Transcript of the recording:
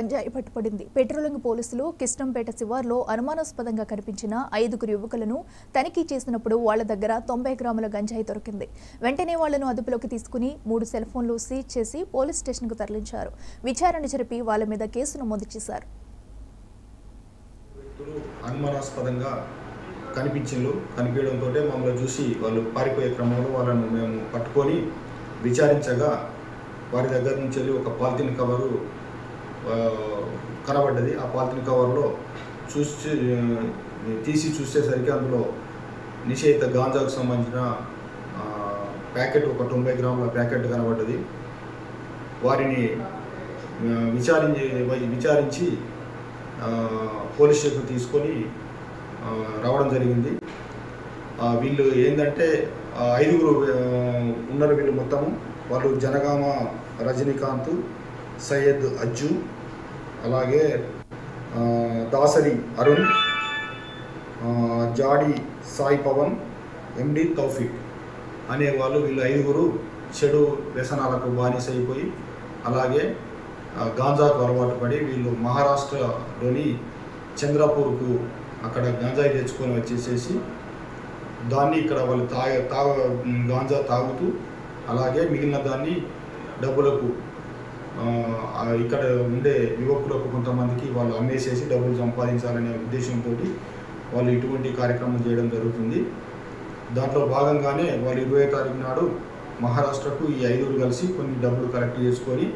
గంజాయి పట్టుబడింది. పెట్రోలింగ్ పోలీసులు కిష్టంపేట శివార్లో అనుమానాస్పదంగా కనిపించిన 5 యువకులను తనిఖీ చేసినప్పుడు వాళ్ల దగ్గర 90 గ్రాముల గంజాయి దొరికింది. వెంటనే వాళ్లను అదుపులోకి తీసుకుని 3 సెల్ ఫోన్లు సీజ్ చేసి పోలీస్ స్టేషన్కు తరలించారు. విచారణ జరిపి వాళ్ల మీద కేసు నమోదు చేశారు. అనుమానాస్పదంగా కనిపించడంతో మమ్మల్ని చూసి వాళ్ళు పారిపోయే క్రమంలో వాళ్ళను మేము పట్టుకొని విచారించగా వారి దగ్గర నుంచి ఒక పాలిథిన్ కవరు కనబడ్డది. ఆ పాలిథిన్ కవర్లో తీసి చూసేసరికి అందులో నిషేధిత గాంజాకు సంబంధించిన ప్యాకెట్, ఒక 90 గ్రాముల ప్యాకెట్ కనబడ్డది. వారిని విచారించి పోలీస్ స్టేషన్ తీసుకొని రావడం జరిగింది. వీళ్ళు ఏంటంటే 5 ఉన్నారు. వీళ్ళు మొత్తము వాళ్ళు జనగామ రజనీకాంత్, సయ్యద్ అజ్జు, అలాగే దాసరి అరుణ్, జాడి సాయి పవన్, ఎండి తౌఫిక్ అనేవాళ్ళు. వీళ్ళు 5 చెడు వ్యసనాలకు బానిస అయిపోయి అలాగే గాంజాకు అలవాటు పడి వీళ్ళు మహారాష్ట్రలోని చంద్రపూర్కు అక్కడ గంజాయి తెచ్చుకొని వచ్చేసేసి దాన్ని ఇక్కడ వాళ్ళు గాంజా తాగుతూ అలాగే మిగిలిన దాన్ని డబ్బులకు ఇక్కడ ఉండే యువకులకు కొంతమందికి వాళ్ళు అమ్మేసేసి డబ్బులు సంపాదించాలనే ఉద్దేశంతో వాళ్ళు ఇటువంటి కార్యక్రమం చేయడం జరుగుతుంది. దాంట్లో భాగంగానే వాళ్ళు 20వ తారీఖు నాడు మహారాష్ట్రకు ఈ 5 కలిసి కొన్ని డబ్బులు కలెక్ట్ చేసుకొని